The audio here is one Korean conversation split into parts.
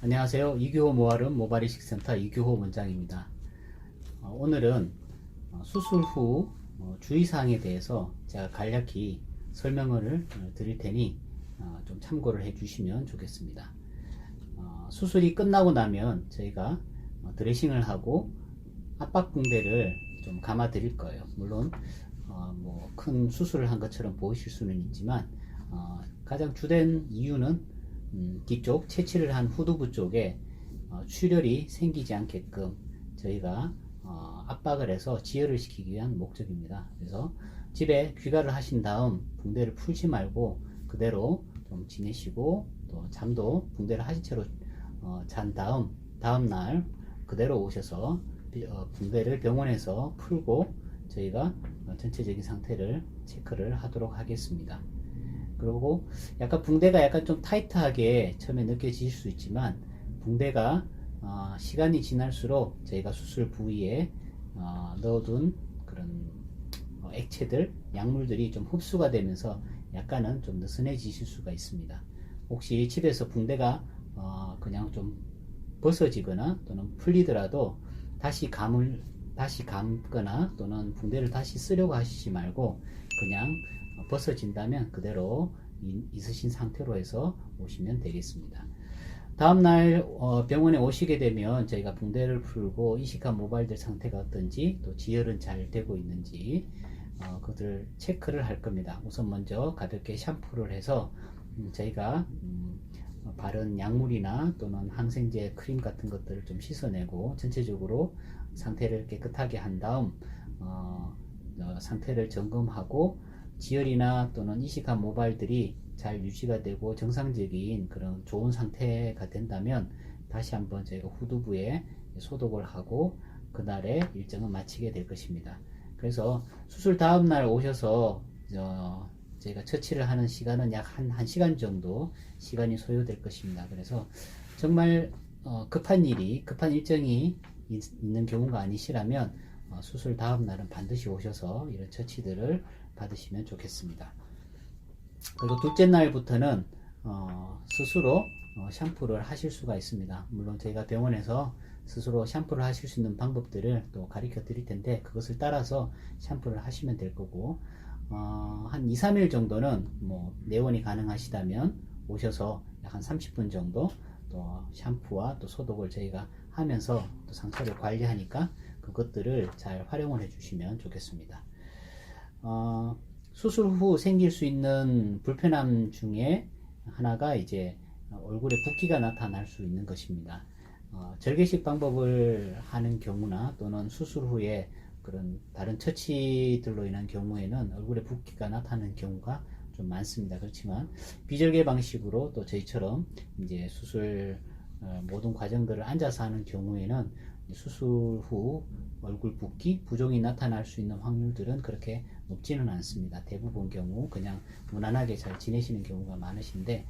안녕하세요. 이규호 모아름 모발이식센터 이규호 원장입니다. 오늘은 수술 후 주의사항에 대해서 제가 간략히 설명을 드릴 테니 좀 참고를 해 주시면 좋겠습니다. 수술이 끝나고 나면 저희가 드레싱을 하고 압박붕대를 좀 감아 드릴 거예요. 물론 뭐 큰 수술을 한 것처럼 보이실 수는 있지만 가장 주된 이유는 뒤쪽 채취를 한 후두부 쪽에 출혈이 생기지 않게끔 저희가 압박을 해서 지혈을 시키기 위한 목적입니다. 그래서 집에 귀가를 하신 다음 붕대를 풀지 말고 그대로 좀 지내시고, 또 잠도 붕대를 하신 채로 잔 다음날 그대로 오셔서 붕대를 병원에서 풀고 저희가 전체적인 상태를 체크를 하도록 하겠습니다. 그리고 약간 붕대가 약간 좀 타이트하게 처음에 느껴질 수 있지만, 붕대가 시간이 지날수록 저희가 수술 부위에 넣어둔 그런 액체들, 약물들이 좀 흡수가 되면서 약간은 좀 느슨해지실 수가 있습니다. 혹시 집에서 붕대가 그냥 좀 벗어지거나 또는 풀리더라도 다시 감거나 또는 붕대를 다시 쓰려고 하시지 말고 그냥 벗어진다면 그대로 있으신 상태로 해서 오시면 되겠습니다. 다음날 병원에 오시게 되면 저희가 붕대를 풀고 이식한 모발들 상태가 어떤지, 또 지혈은 잘 되고 있는지 그것을 체크를 할 겁니다. 우선 먼저 가볍게 샴푸를 해서 저희가 바른 약물이나 또는 항생제 크림 같은 것들을 좀 씻어내고 전체적으로 상태를 깨끗하게 한 다음 상태를 점검하고, 지혈이나 또는 이식한 모발들이 잘 유지가 되고 정상적인 그런 좋은 상태가 된다면 다시 한번 저희가 후두부에 소독을 하고 그날의 일정을 마치게 될 것입니다. 그래서 수술 다음날 오셔서 저희가 처치를 하는 시간은 약 1시간 정도 시간이 소요될 것입니다. 그래서 정말 급한 일정이 있는 경우가 아니시라면 수술 다음날은 반드시 오셔서 이런 처치들을 받으시면 좋겠습니다. 그리고 둘째 날부터는 스스로 샴푸를 하실 수가 있습니다. 물론 저희가 병원에서 스스로 샴푸를 하실 수 있는 방법들을 또 가르쳐 드릴 텐데, 그것을 따라서 샴푸를 하시면 될 거고, 한 2-3일 정도는 뭐 내원이 가능하시다면 오셔서 약 한 30분 정도 또 샴푸와 또 소독을 저희가 하면서 또 상처를 관리하니까 그것들을 잘 활용을 해 주시면 좋겠습니다. 수술 후 생길 수 있는 불편함 중에 하나가 이제 얼굴에 붓기가 나타날 수 있는 것입니다. 절개식 방법을 하는 경우나 또는 수술 후에 그런 다른 처치들로 인한 경우에는 얼굴에 붓기가 나타나는 경우가 좀 많습니다. 그렇지만 비절개 방식으로 또 저희처럼 이제 수술 모든 과정들을 앉아서 하는 경우에는 수술 후 얼굴 붓기, 부종이 나타날 수 있는 확률들은 그렇게 높지는 않습니다. 대부분 경우 그냥 무난하게 잘 지내시는 경우가 많으신데,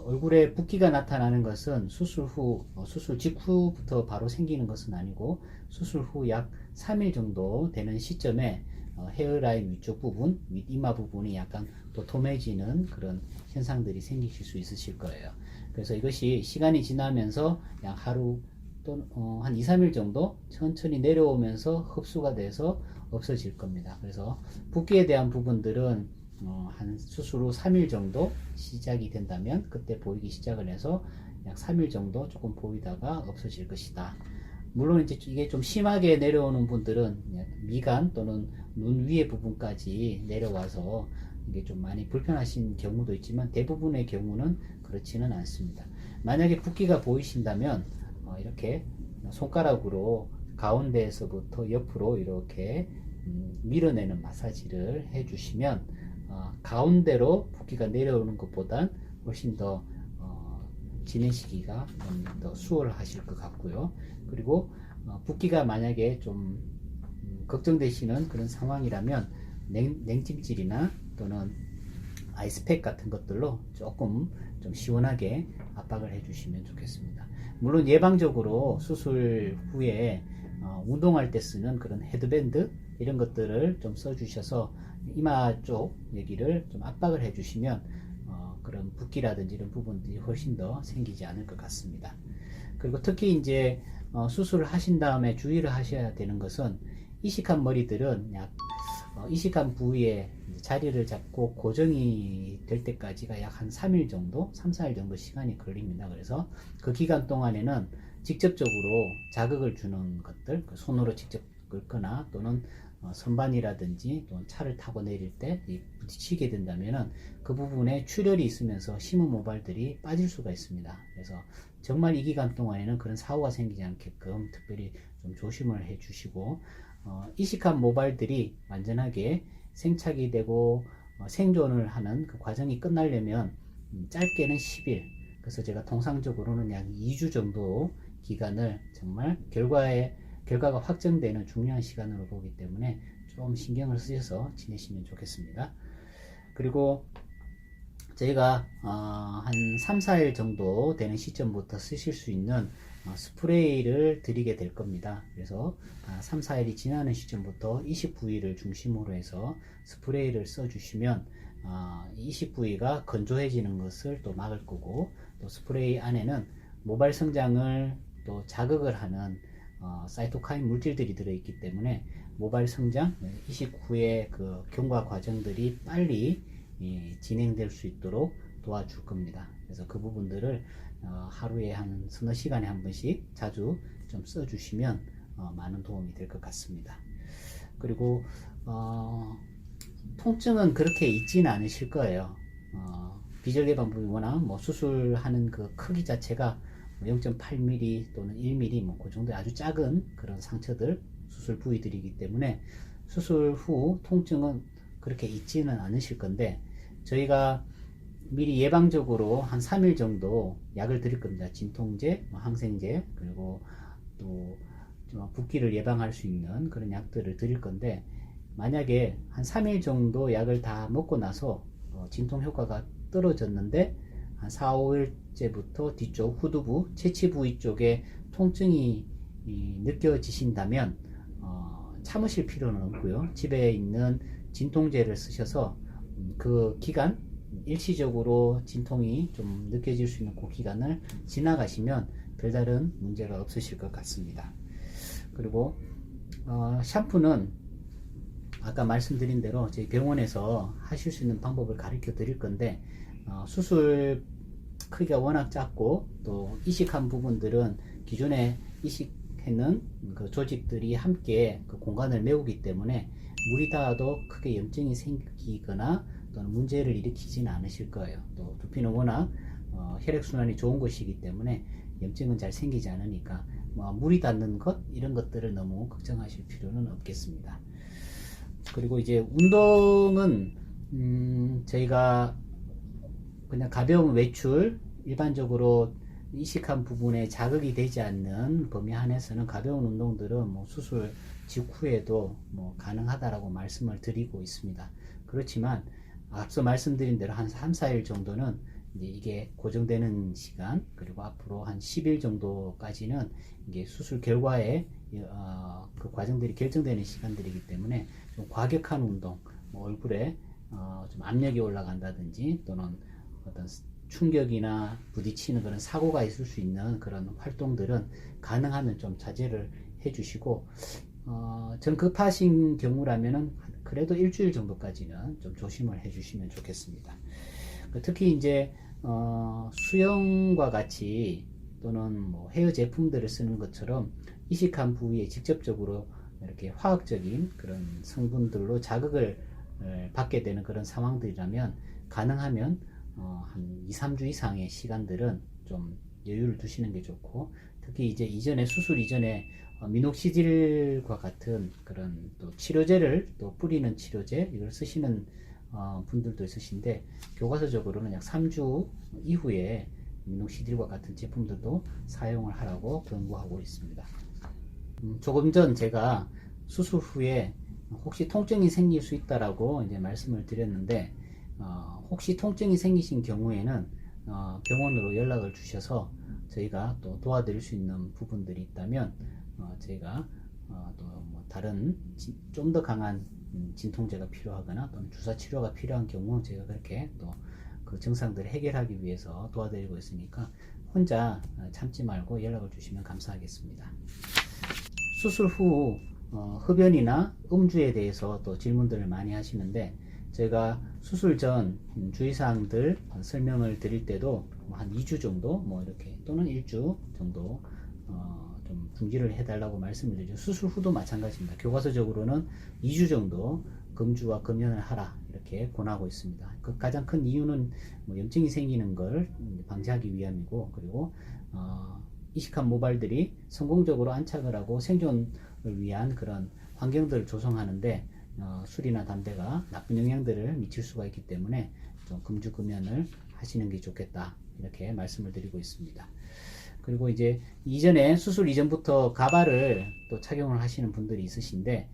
얼굴에 붓기가 나타나는 것은 수술 직후부터 바로 생기는 것은 아니고 수술 후 약 3일 정도 되는 시점에 헤어라인 위쪽 부분, 윗이마 부분이 약간 도톰해지는 그런 현상들이 생기실 수 있으실 거예요. 그래서 이것이 시간이 지나면서 약 하루 또는 한 2-3일 정도 천천히 내려오면서 흡수가 돼서 없어질 겁니다. 그래서 붓기에 대한 부분들은 한 수술 후 3일 정도 시작이 된다면 그때 보이기 시작을 해서 약 3일 정도 조금 보이다가 없어질 것이다. 물론 이제 이게 좀 심하게 내려오는 분들은 미간 또는 눈 위에 부분까지 내려와서 이게 좀 많이 불편하신 경우도 있지만 대부분의 경우는 그렇지는 않습니다. 만약에 붓기가 보이신다면 이렇게 손가락으로 가운데에서부터 옆으로 이렇게 밀어내는 마사지를 해주시면 가운데로 붓기가 내려오는 것보단 훨씬 더 지내시기가 좀 더 수월하실 것 같고요. 그리고 붓기가 만약에 좀 걱정되시는 그런 상황이라면 냉찜질이나 또는 아이스팩 같은 것들로 조금 좀 시원하게 압박을 해주시면 좋겠습니다. 물론 예방적으로 수술 후에 운동할 때 쓰는 그런 헤드밴드 이런 것들을 좀 써주셔서 이마 쪽 여기를 좀 압박을 해주시면 그런 붓기라든지 이런 부분들이 훨씬 더 생기지 않을 것 같습니다. 그리고 특히 이제 수술을 하신 다음에 주의를 하셔야 되는 것은 이식한 머리들은 약 이식한 부위에 자리를 잡고 고정이 될 때까지가 약 한 3일 정도, 3, 4일 정도 시간이 걸립니다. 그래서 그 기간 동안에는 직접적으로 자극을 주는 것들, 손으로 직접 긁거나 또는 선반이라든지 또는 차를 타고 내릴 때 부딪히게 된다면은 그 부분에 출혈이 있으면서 심은 모발들이 빠질 수가 있습니다. 그래서 정말 이 기간 동안에는 그런 사고가 생기지 않게끔 특별히 좀 조심을 해 주시고, 이식한 모발들이 완전하게 생착이 되고 생존을 하는 그 과정이 끝나려면 짧게는 10일, 그래서 제가 통상적으로는 약 2주 정도 기간을 정말 결과가 확정되는 중요한 시간으로 보기 때문에 좀 신경을 쓰셔서 지내시면 좋겠습니다. 그리고 저희가 한 3, 4일 정도 되는 시점부터 쓰실 수 있는 스프레이를 드리게 될 겁니다. 그래서 3, 4일이 지나는 시점부터 이식 부위를 중심으로 해서 스프레이를 써주시면 이식 부위가 건조해지는 것을 또 막을 거고, 또 스프레이 안에는 모발 성장을 또 자극을 하는 사이토카인 물질들이 들어있기 때문에 모발 성장, 이식 후에 그 경과 과정들이 빨리 진행될 수 있도록 도와줄 겁니다. 그래서 그 부분들을 하루에 한 서너 시간에 한 번씩 자주 좀 써주시면 많은 도움이 될 것 같습니다. 그리고 통증은 그렇게 있지는 않으실 거예요. 비절 방법이 워낙 수술하는 그 크기 자체가 0.8mm 또는 1mm 그 정도의 아주 작은 그런 상처들, 수술 부위들이기 때문에 수술 후 통증은 그렇게 있지는 않으실 건데, 저희가 미리 예방적으로 한 3일 정도 약을 드릴 겁니다. 진통제, 항생제, 그리고 또 붓기를 예방할 수 있는 그런 약들을 드릴 건데, 만약에 한 3일 정도 약을 다 먹고 나서 진통 효과가 떨어졌는데 한 4, 5일째부터 뒤쪽 후두부, 채취 부위 쪽에 통증이 느껴지신다면 참으실 필요는 없고요. 집에 있는 진통제를 쓰셔서 그 기간, 일시적으로 진통이 좀 느껴질 수 있는 그 기간을 지나가시면 별다른 문제가 없으실 것 같습니다. 그리고 샴푸는 아까 말씀드린 대로 저희 병원에서 하실 수 있는 방법을 가르쳐 드릴 건데, 수술 크기가 워낙 작고 또 이식한 부분들은 기존에 이식했는 그 조직들이 함께 그 공간을 메우기 때문에 물이 닿아도 크게 염증이 생기거나 또는 문제를 일으키지는 않으실 거예요. 또 두피는 워낙 혈액순환이 좋은 곳이기 때문에 염증은 잘 생기지 않으니까 물이 닿는 것, 이런 것들을 너무 걱정하실 필요는 없겠습니다. 그리고 이제 운동은 저희가 그냥 가벼운 외출, 일반적으로 이식한 부분에 자극이 되지 않는 범위 안에서는 가벼운 운동들은 수술 직후에도 가능하다라고 말씀을 드리고 있습니다. 그렇지만 앞서 말씀드린 대로 한 3, 4일 정도는 이제 이게 고정되는 시간, 그리고 앞으로 한 10일 정도까지는 이게 수술 결과에 그 과정들이 결정되는 시간들이기 때문에 좀 과격한 운동, 얼굴에 좀 압력이 올라간다든지 또는 어떤 충격이나 부딪히는 그런 사고가 있을 수 있는 그런 활동들은 가능하면 좀 자제를 해주시고, 전 급하신 경우라면은 그래도 일주일 정도까지는 좀 조심을 해주시면 좋겠습니다. 특히 이제 수영과 같이 또는 헤어 제품들을 쓰는 것처럼 이식한 부위에 직접적으로 이렇게 화학적인 그런 성분들로 자극을 받게 되는 그런 상황들이라면 가능하면 한 2, 3주 이상의 시간들은 좀 여유를 두시는 게 좋고, 특히 이제 수술 이전에 미녹시딜과 같은 그런 또 치료제를 또 뿌리는 치료제, 이걸 쓰시는 분들도 있으신데, 교과서적으로는 약 3주 이후에 미녹시딜과 같은 제품들도 사용을 하라고 권고하고 있습니다. 조금 전 제가 수술 후에 혹시 통증이 생길 수 있다라고 이제 말씀을 드렸는데, 혹시 통증이 생기신 경우에는 병원으로 연락을 주셔서 저희가 또 도와드릴 수 있는 부분들이 있다면 저희가 또 다른 좀 더 강한 진통제가 필요하거나 또는 주사 치료가 필요한 경우 저희가 그렇게 또 그 그 증상들을 해결하기 위해서 도와드리고 있으니까 혼자 참지 말고 연락을 주시면 감사하겠습니다. 수술 후 흡연이나 음주에 대해서 또 질문들을 많이 하시는데, 제가 수술 전 주의사항들 설명을 드릴 때도 한 2주 정도 이렇게 또는 1주 정도 좀 중지를 해달라고 말씀을 드리죠. 수술 후도 마찬가지입니다. 교과서적으로는 2주 정도 금주와 금연을 하라 이렇게 권하고 있습니다. 그 가장 큰 이유는 염증이 생기는 걸 방지하기 위함이고, 그리고 이식한 모발들이 성공적으로 안착을 하고 생존을 위한 그런 환경들을 조성하는데 술이나 담배가 나쁜 영향들을 미칠 수가 있기 때문에 좀 금주 금연을 하시는 게 좋겠다 이렇게 말씀을 드리고 있습니다. 그리고 이제 이전에 수술 이전부터 가발을 또 착용을 하시는 분들이 있으신데,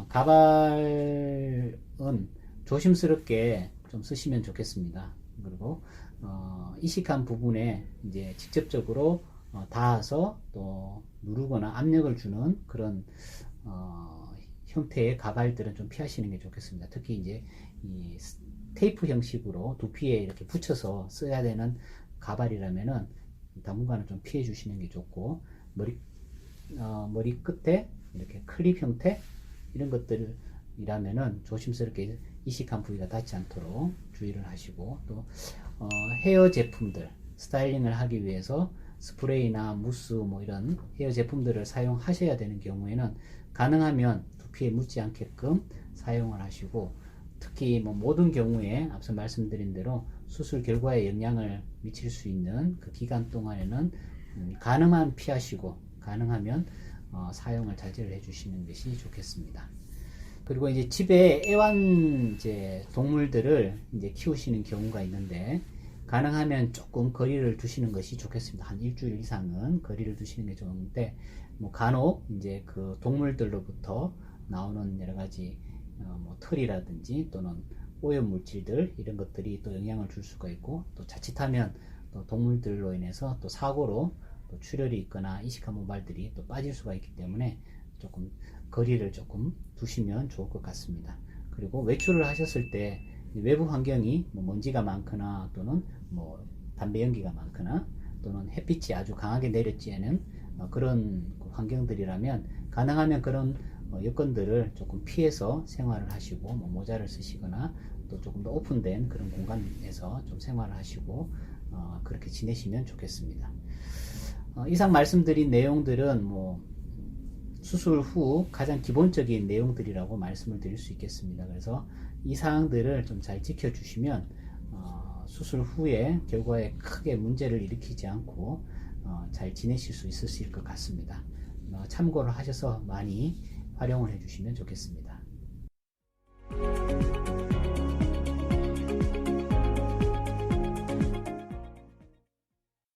가발은 조심스럽게 좀 쓰시면 좋겠습니다. 그리고 이식한 부분에 이제 직접적으로 닿아서 또 누르거나 압력을 주는 그런 형태의 가발들은 좀 피하시는 게 좋겠습니다. 특히 이제 이 테이프 형식으로 두피에 이렇게 붙여서 써야 되는 가발이라면은 당분간은 좀 피해 주시는 게 좋고, 머리 끝에 이렇게 클립 형태 이런 것들이라면은 조심스럽게 이식한 부위가 닿지 않도록 주의를 하시고, 또 헤어 제품들 스타일링을 하기 위해서 스프레이나 무스 이런 헤어 제품들을 사용하셔야 되는 경우에는 가능하면 두피에 묻지 않게끔 사용을 하시고, 특히 모든 경우에 앞서 말씀드린 대로 수술 결과에 영향을 미칠 수 있는 그 기간 동안에는 가능한 피하시고, 가능하면 사용을 자제를 해주시는 것이 좋겠습니다. 그리고 이제 집에 애완 동물들을 이제 키우시는 경우가 있는데, 가능하면 조금 거리를 두시는 것이 좋겠습니다. 한 일주일 이상은 거리를 두시는 게 좋은데, 간혹 이제 그 동물들로부터 나오는 여러 가지 털이라든지 또는 오염 물질들 이런 것들이 또 영향을 줄 수가 있고, 또 자칫하면 또 동물들로 인해서 또 사고로 또 출혈이 있거나 이식한 모발들이 또 빠질 수가 있기 때문에 조금 거리를 조금 두시면 좋을 것 같습니다. 그리고 외출을 하셨을 때 외부 환경이 먼지가 많거나 또는 담배 연기가 많거나 또는 햇빛이 아주 강하게 내렸지에는 그런 환경들이라면 가능하면 그런 여건들을 조금 피해서 생활을 하시고, 모자를 쓰시거나 또 조금 더 오픈된 그런 공간에서 좀 생활을 하시고 그렇게 지내시면 좋겠습니다. 이상 말씀드린 내용들은 수술 후 가장 기본적인 내용들이라고 말씀을 드릴 수 있겠습니다. 그래서 이 사항들을 좀 잘 지켜주시면 수술 후에 결과에 크게 문제를 일으키지 않고 잘 지내실 수 있으실 것 같습니다. 참고를 하셔서 많이 활용을 해주시면 좋겠습니다.